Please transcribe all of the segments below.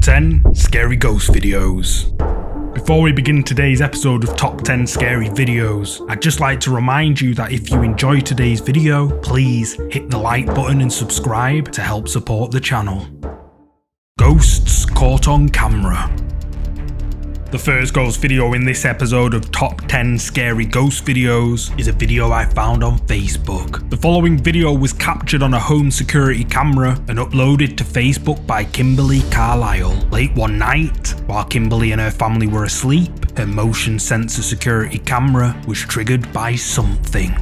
10 Scary Ghost Videos. Before we begin today's episode of Top 10 Scary Videos, I'd just like to remind you that if you enjoy today's video, please hit the like button and subscribe to help support the channel. Ghosts caught on camera. The first ghost video in this episode of Top 10 Scary Ghost Videos is a video I found on Facebook. The following video was captured on a home security camera and uploaded to Facebook by Kimberly Carlisle. Late one night, while Kimberly and her family were asleep, her motion sensor security camera was triggered by something.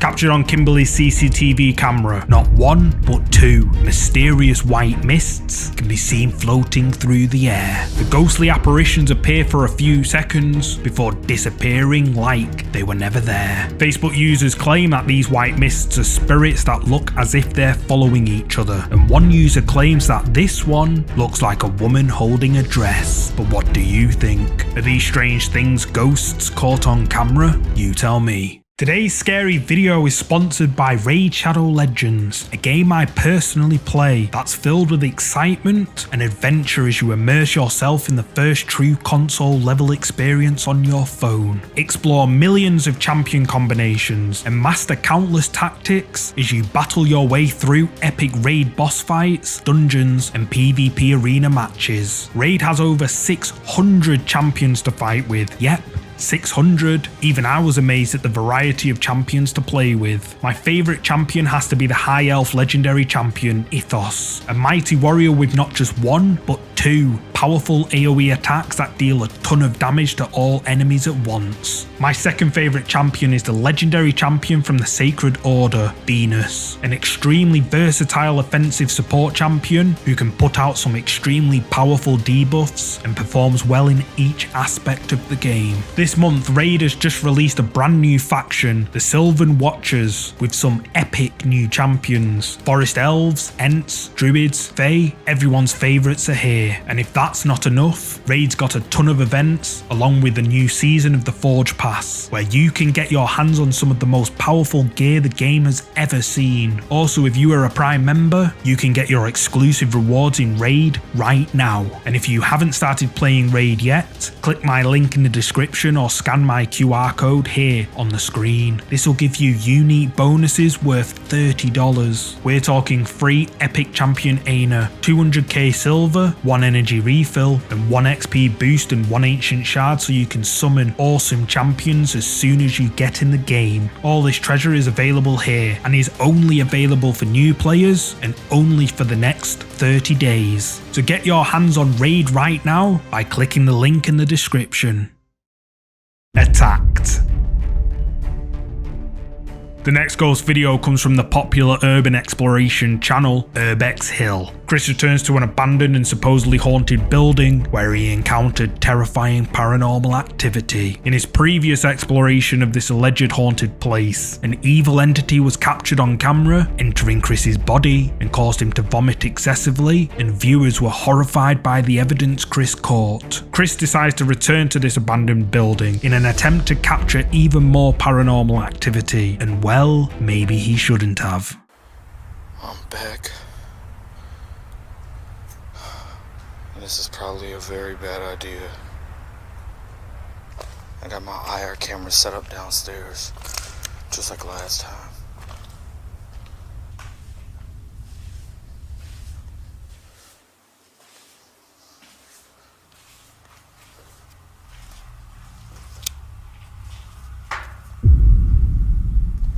Captured on Kimberly's CCTV camera, not one but two mysterious white mists can be seen floating through the air. The ghostly apparitions appear for a few seconds before disappearing like they were never there. Facebook users claim that these white mists are spirits that look as if they're following each other, and one user claims that this one looks like a woman holding a dress. But what do you think? Are these strange things ghosts caught on camera? You tell me. Today's scary video is sponsored by Raid Shadow Legends, a game I personally play that's filled with excitement and adventure as you immerse yourself in the first true console level experience on your phone. Explore millions of champion combinations and master countless tactics as you battle your way through epic raid boss fights, dungeons and PvP arena matches. Raid has over 600 champions to fight with. Yep, 600. Even I was amazed at the variety of champions to play with. My favourite champion has to be the High Elf legendary champion, Ithos, a mighty warrior with not just one, but two powerful AoE attacks that deal a ton of damage to all enemies at once. My second favourite champion is the legendary champion from the Sacred Order, Venus, an extremely versatile offensive support champion who can put out some extremely powerful debuffs and performs well in each aspect of the game. This month, Raid has just released a brand new faction, the Sylvan Watchers, with some epic new champions. Forest Elves, Ents, Druids, Fae, everyone's favourites are here. And if that's not enough, Raid's got a ton of events, along with the new season of the Forge Pass, where you can get your hands on some of the most powerful gear the game has ever seen. Also, if you are a Prime member, you can get your exclusive rewards in Raid right now. And if you haven't started playing Raid yet, click my link in the description or scan my QR code here on the screen. This will give you unique bonuses worth $30. We're talking free epic champion Aina, 200k silver, 1 energy refill, and 1 XP boost and 1 ancient shard so you can summon awesome champions as soon as you get in the game. All this treasure is available here and is only available for new players and only for the next 30 days. So get your hands on Raid right now by clicking the link in the description. Attacked. The next ghost video comes from the popular urban exploration channel Urbex Hill. Chris returns to an abandoned and supposedly haunted building where he encountered terrifying paranormal activity. In his previous exploration of this alleged haunted place, an evil entity was captured on camera, entering Chris's body and caused him to vomit excessively, and viewers were horrified by the evidence Chris caught. Chris decides to return to this abandoned building in an attempt to capture even more paranormal activity, and well, maybe he shouldn't have. I'm back. This is probably a very bad idea. I got my IR camera set up downstairs, just like last time.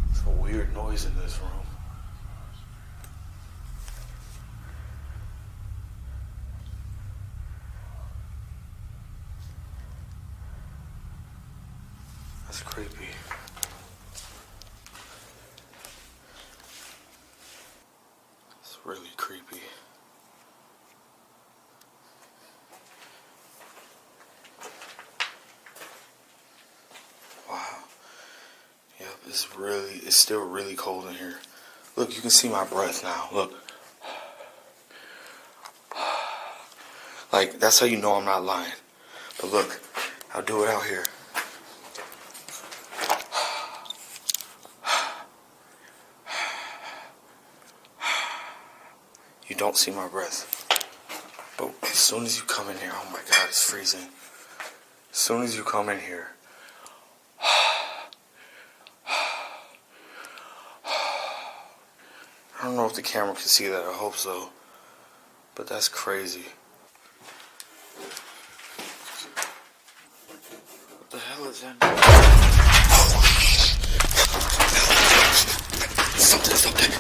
There's a weird noise in this room. That's creepy. It's really creepy. Wow. Yep, it's still really cold in here. Look, you can see my breath now. Look. Like, that's how you know I'm not lying. But look, I'll do it out here. You don't see my breath. But as soon as you come in here, oh my God, it's freezing. As soon as you come in here, I don't know if the camera can see that, I hope so. But that's crazy. What the hell is that? Something.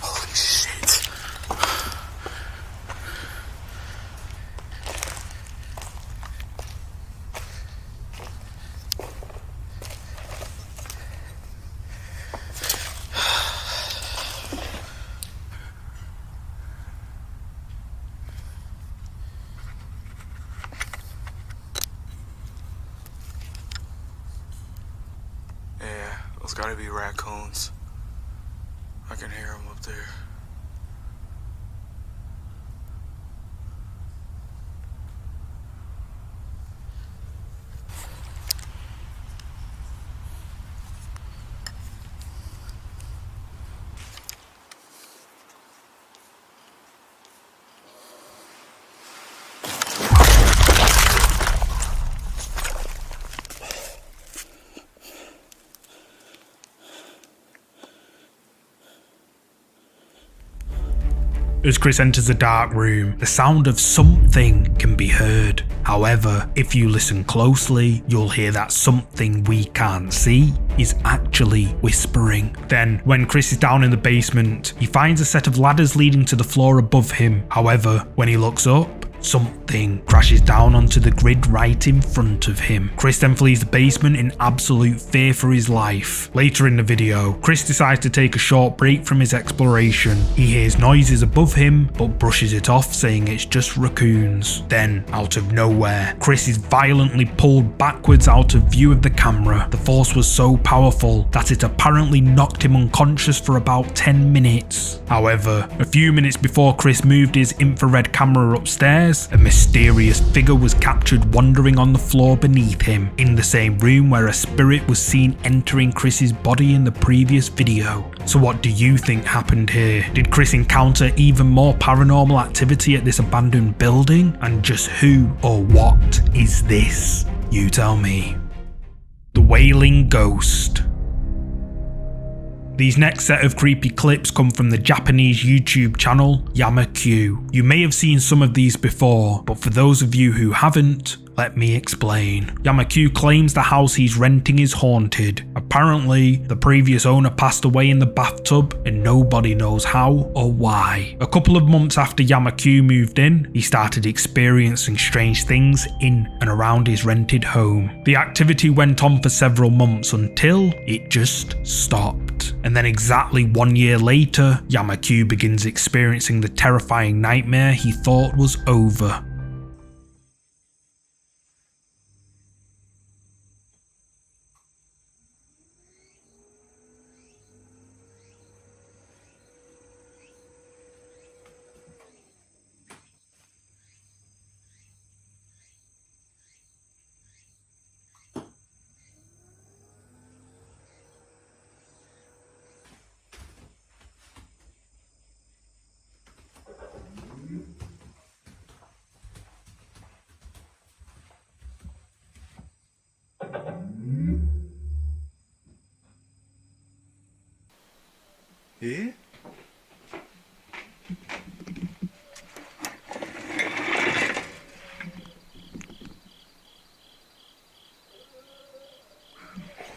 Holy shit. Yeah, those gotta be raccoons. I can hear them up there. As Chris enters the dark room, the sound of something can be heard. However, if you listen closely, you'll hear that something we can't see is actually whispering. Then, when Chris is down in the basement, he finds a set of ladders leading to the floor above him. However, when he looks up, something crashes down onto the grid right in front of him. Chris then flees the basement in absolute fear for his life. Later in the video, Chris decides to take a short break from his exploration. He hears noises above him, but brushes it off, saying it's just raccoons. Then, out of nowhere, Chris is violently pulled backwards out of view of the camera. The force was so powerful that it apparently knocked him unconscious for about 10 minutes. However, a few minutes before Chris moved his infrared camera upstairs, a mysterious figure was captured wandering on the floor beneath him, in the same room where a spirit was seen entering Chris's body in the previous video. So what do you think happened here? Did Chris encounter even more paranormal activity at this abandoned building? And just who or what is this? You tell me. The Wailing Ghost. These next set of creepy clips come from the Japanese YouTube channel YamaQ. You may have seen some of these before, but for those of you who haven't, let me explain. YamaQ claims the house he's renting is haunted. Apparently, the previous owner passed away in the bathtub and nobody knows how or why. A couple of months after YamaQ moved in, he started experiencing strange things in and around his rented home. The activity went on for several months until it just stopped. And then exactly 1 year later, YamaQ begins experiencing the terrifying nightmare he thought was over.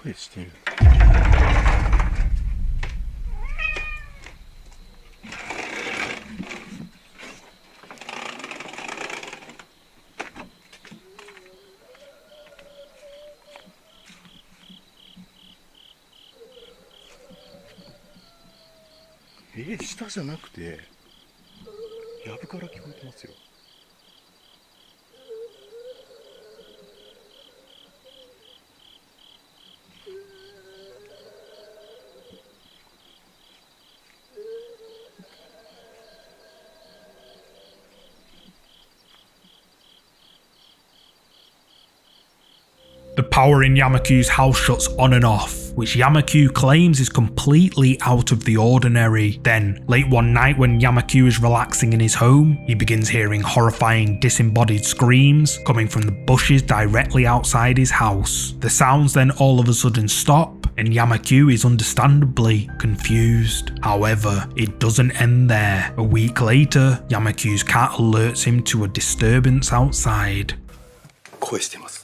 声してる。下じゃなくて、やぶから聞こえてますよ。power in Yamaku's house shuts on and off, which Yamaku claims is completely out of the ordinary. Then, late one night when Yamaku is relaxing in his home, he begins hearing horrifying disembodied screams coming from the bushes directly outside his house. The sounds then all of a sudden stop, and Yamaku is understandably confused. However, it doesn't end there. A week later, Yamaku's cat alerts him to a disturbance outside. 声してます。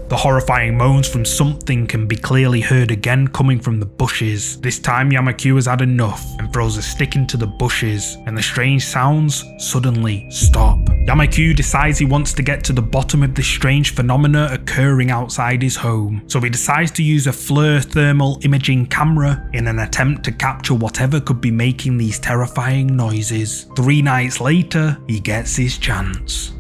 The horrifying moans from something can be clearly heard again coming from the bushes. This time Yamaku has had enough and throws a stick into the bushes, and the strange sounds suddenly stop. Yamaku decides he wants to get to the bottom of this strange phenomena occurring outside his home, so he decides to use a FLIR thermal imaging camera in an attempt to capture whatever could be making these terrifying noises. 3 nights later, he gets his chance.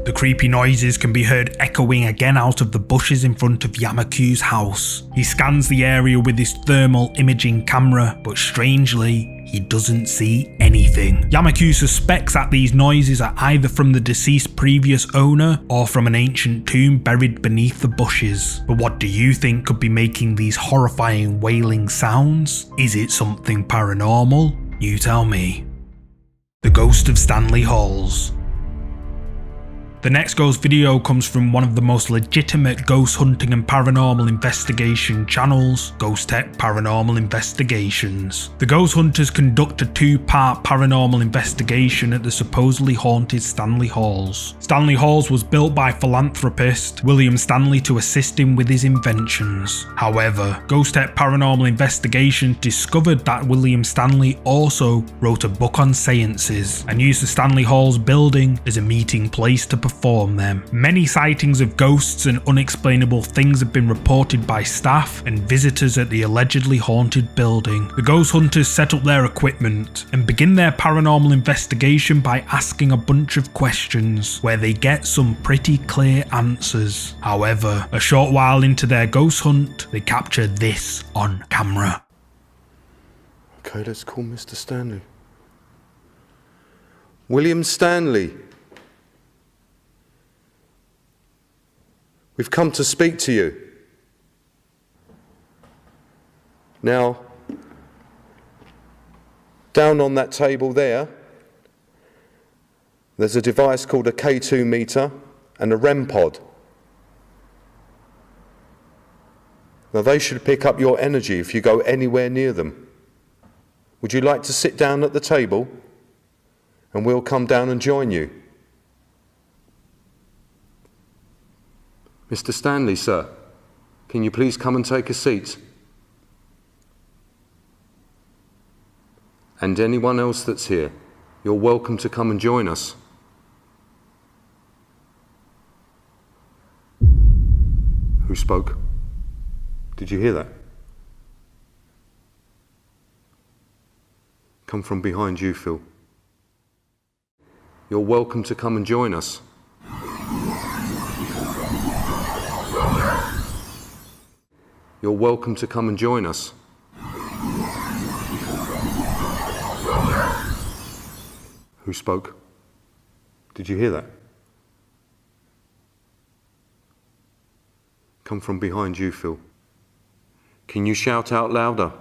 The creepy noises can be heard echoing again out of the bushes in front of Yamaku's house. He scans the area with his thermal imaging camera, but strangely, he doesn't see anything. Yamaku suspects that these noises are either from the deceased previous owner or from an ancient tomb buried beneath the bushes. But what do you think could be making these horrifying wailing sounds? Is it something paranormal? You tell me. The Ghost of Stanley Halls. The next ghost video comes from one of the most legitimate ghost hunting and paranormal investigation channels, Ghost Tech Paranormal Investigations. The ghost hunters conduct a 2-part paranormal investigation at the supposedly haunted Stanley Halls. Stanley Halls was built by philanthropist William Stanley to assist him with his inventions. However, Ghost Tech Paranormal Investigations discovered that William Stanley also wrote a book on seances and used the Stanley Halls building as a meeting place to perform them. Many sightings of ghosts and unexplainable things have been reported by staff and visitors at the allegedly haunted building. The ghost hunters set up their equipment and begin their paranormal investigation by asking a bunch of questions, where they get some pretty clear answers. However, a short while into their ghost hunt, they capture this on camera. Okay, let's call Mr. Stanley. William Stanley. We've come to speak to you. Now, down on that table there's a device called a K2 meter and a REM pod. Now they should pick up your energy if you go anywhere near them. Would you like to sit down at the table and we'll come down and join you? Mr. Stanley, sir, can you please come and take a seat? And anyone else that's here, you're welcome to come and join us. Who spoke? Did you hear that? come from behind you, Phil. You're welcome to come and join us. You're welcome to come and join us. Who spoke? Did you hear that? Come from behind you, Phil. Can you shout out louder?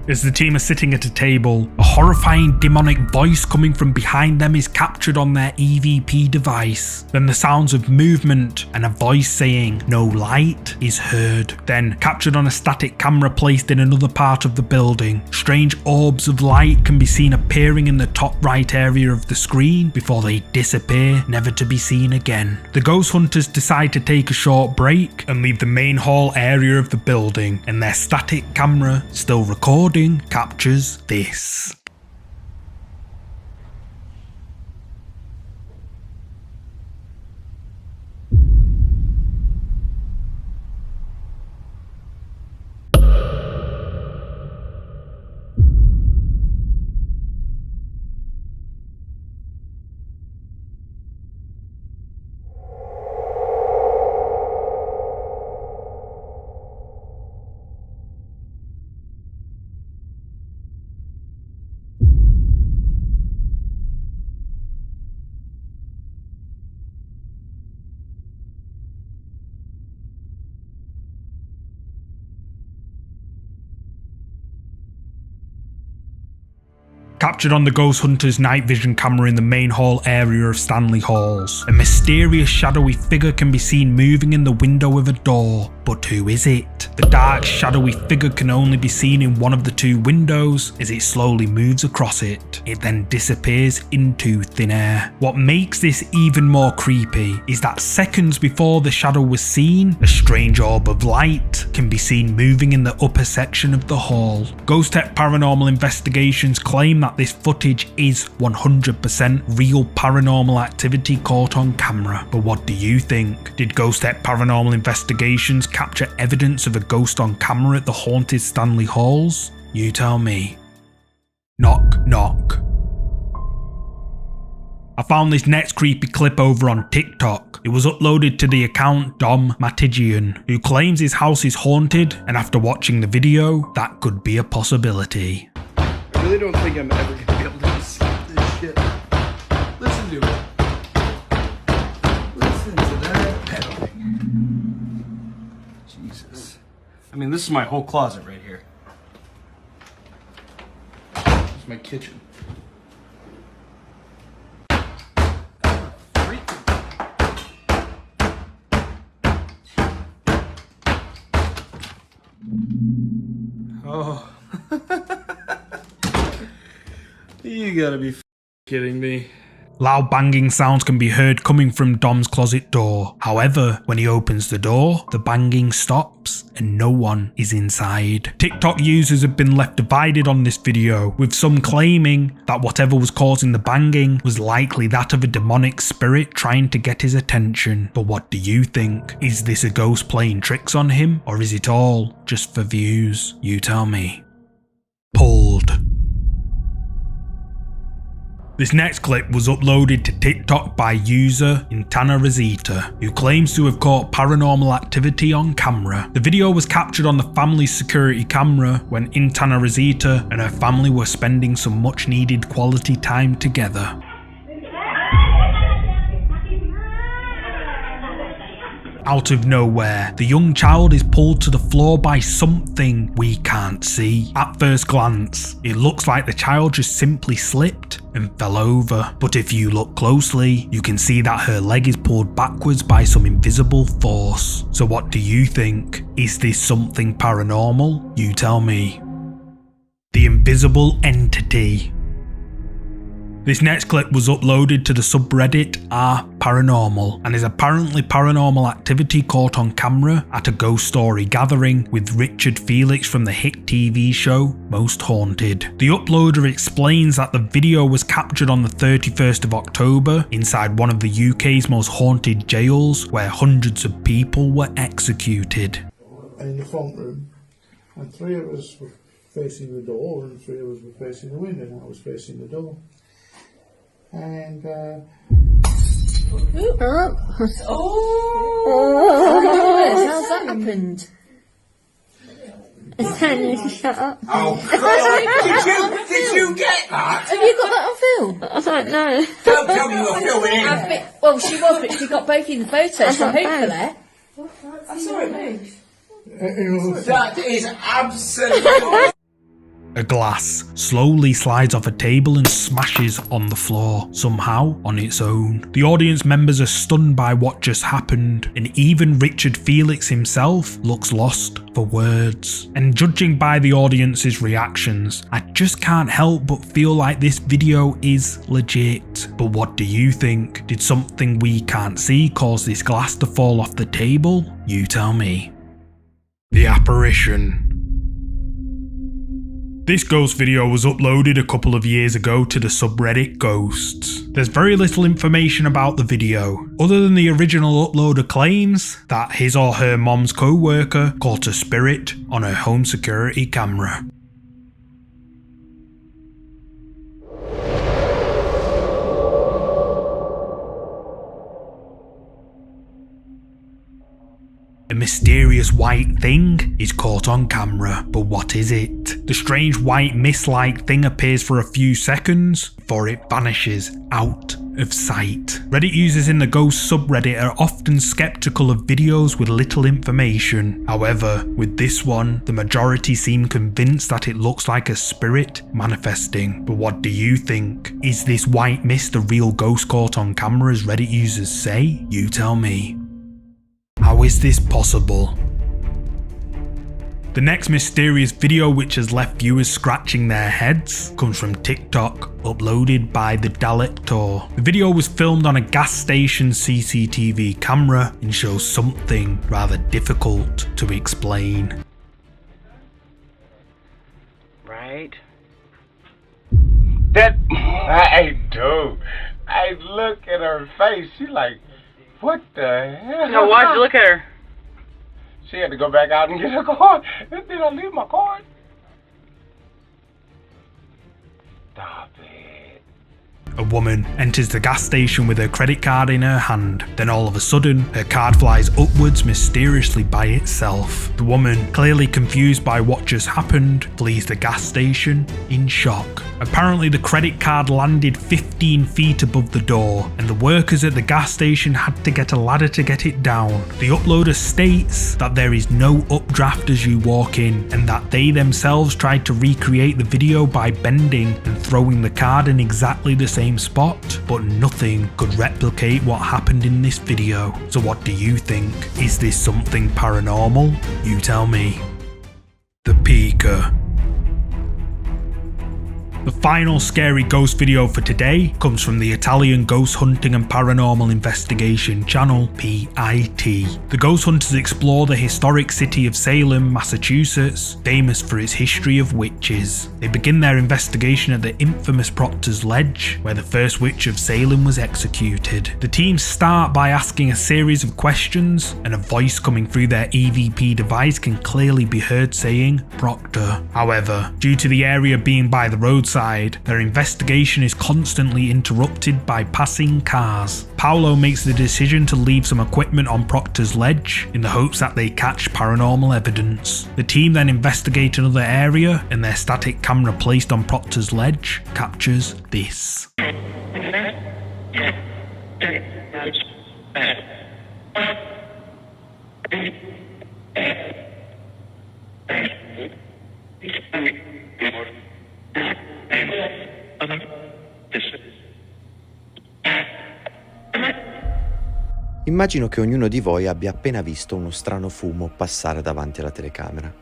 As the team are sitting at a table, a horrifying demonic voice coming from behind them is captured on their EVP device. Then the sounds of movement and a voice saying "no light" is heard. Then, captured on a static camera placed in another part of the building, strange orbs of light can be seen appearing in the top right area of the screen before they disappear, never to be seen again. The ghost hunters decide to take a short break and leave the main hall area of the building, and their static camera, still recording, captures this. Captured on the Ghost Hunter's night vision camera in the main hall area of Stanley Halls, a mysterious shadowy figure can be seen moving in the window of a door. But who is it? The dark shadowy figure can only be seen in one of the two windows as it slowly moves across it. It then disappears into thin air. What makes this even more creepy is that seconds before the shadow was seen, a strange orb of light can be seen moving in the upper section of the hall. Ghost Tech Paranormal Investigations claim that this footage is 100% real paranormal activity caught on camera. But what do you think? Did Ghost Tech Paranormal Investigations capture evidence of a ghost on camera at the haunted Stanley Halls? You tell me. Knock, knock. I found this next creepy clip over on TikTok. It was uploaded to the account Dom Matigian, who claims his house is haunted, and after watching the video, that could be a possibility. I really don't think I'm ever gonna be able to escape this shit. Listen to it. Listen to that pedaling. Jesus. I mean, this is my whole closet right here. This is my kitchen. Oh. You gotta be kidding me. Loud banging sounds can be heard coming from Dom's closet door. However, when he opens the door, the banging stops and no one is inside. TikTok users have been left divided on this video, with some claiming that whatever was causing the banging was likely that of a demonic spirit trying to get his attention. But what do you think? Is this a ghost playing tricks on him, or is it all just for views? You tell me. Pulled. This next clip was uploaded to TikTok by user Intana Rosita, who claims to have caught paranormal activity on camera. The video was captured on the family's security camera when Intana Rosita and her family were spending some much needed quality time together. Out of nowhere, the young child is pulled to the floor by something we can't see. At first glance, it looks like the child just simply slipped and fell over. But if you look closely, you can see that her leg is pulled backwards by some invisible force. So what do you think? Is this something paranormal? You tell me. The invisible entity. This next clip was uploaded to the subreddit r/paranormal and is apparently paranormal activity caught on camera at a ghost story gathering with Richard Felix from the hit TV show Most Haunted. The uploader explains that the video was captured on the 31st of October inside one of the UK's most haunted jails where hundreds of people were executed. In the front room, and 3 of us were facing the door and 3 of us were facing the window, and I was facing the door. And how's that happened? Shut up. Oh, did you get that? Have you got that on film? I don't know. Don't tell me you're filming in. Well, she was, but she got both in the photos, so hopefully. I saw it move. That is absolutely... A glass slowly slides off a table and smashes on the floor, somehow on its own. The audience members are stunned by what just happened, and even Richard Felix himself looks lost for words. And judging by the audience's reactions, I just can't help but feel like this video is legit. But what do you think? Did something we can't see cause this glass to fall off the table? You tell me. The apparition. This ghost video was uploaded a couple of years ago to the subreddit Ghosts. There's very little information about the video, other than the original uploader claims that his or her mom's co-worker caught a spirit on her home security camera. A mysterious white thing is caught on camera, but what is it? The strange white mist-like thing appears for a few seconds before it vanishes out of sight. Reddit users in the ghost subreddit are often skeptical of videos with little information. However, with this one, the majority seem convinced that it looks like a spirit manifesting. But what do you think? Is this white mist a real ghost caught on camera as Reddit users say? You tell me. How is this possible? The next mysterious video, which has left viewers scratching their heads, comes from TikTok, uploaded by the Dalector. The video was filmed on a gas station CCTV camera and shows something rather difficult to explain. Right? That, I do. I look at her face, she like, what the hell? No, why'd you look at her? She had to go back out and get her card. Did I leave my card? Stop it. A woman enters the gas station with her credit card in her hand. Then all of a sudden, her card flies upwards mysteriously by itself. The woman, clearly confused by what just happened, flees the gas station in shock. Apparently the credit card landed 15 feet above the door, and the workers at the gas station had to get a ladder to get it down. The uploader states that there is no updraft as you walk in, and that they themselves tried to recreate the video by bending and throwing the card in exactly the same spot, but nothing could replicate what happened in this video. So what do you think? Is this something paranormal? You tell me. The Peeker. The final scary ghost video for today comes from the Italian ghost hunting and paranormal investigation channel PIT. The ghost hunters explore the historic city of Salem, Massachusetts, famous for its history of witches. They begin their investigation at the infamous Proctor's Ledge, where the first witch of Salem was executed. The team start by asking a series of questions, and a voice coming through their EVP device can clearly be heard saying Proctor. However, due to the area being by the roadside, their investigation is constantly interrupted by passing cars. Paolo makes the decision to leave some equipment on Proctor's Ledge in the hopes that they catch paranormal evidence. The team then investigate another area, and their static camera placed on Proctor's Ledge captures this. Immagino che ognuno di voi abbia appena visto uno strano fumo passare davanti alla telecamera.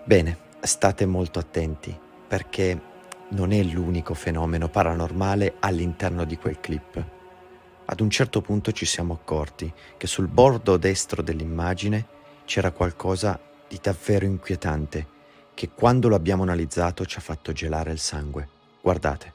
Bene, state molto attenti, perché non è l'unico fenomeno paranormale all'interno di quel clip. Ad un certo punto ci siamo accorti che sul bordo destro dell'immagine c'era qualcosa di davvero inquietante, che quando lo abbiamo analizzato ci ha fatto gelare il sangue. Guardate.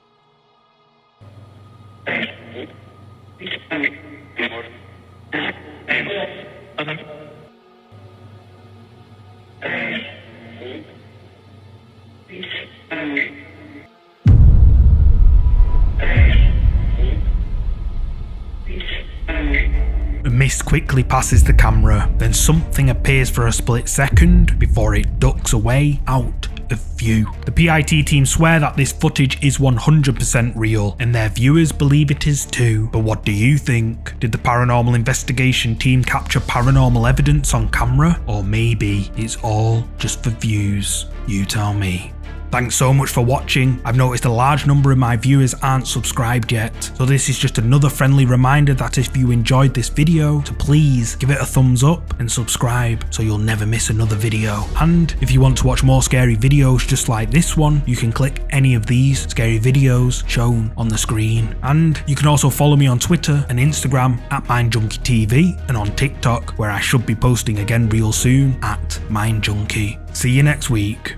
A mist quickly passes the camera, then something appears for a split second before it ducks away out of view. The PIT team swear that this footage is 100% real, and their viewers believe it is too. But what do you think? Did the paranormal investigation team capture paranormal evidence on camera? Or maybe it's all just for views? You tell me. Thanks so much for watching. I've noticed a large number of my viewers aren't subscribed yet, so this is just another friendly reminder that if you enjoyed this video, to please give it a thumbs up and subscribe so you'll never miss another video. And if you want to watch more scary videos just like this one, you can click any of these scary videos shown on the screen. And you can also follow me on Twitter and Instagram at MindJunkieTV, and on TikTok, where I should be posting again real soon, at MindJunkie. See you next week.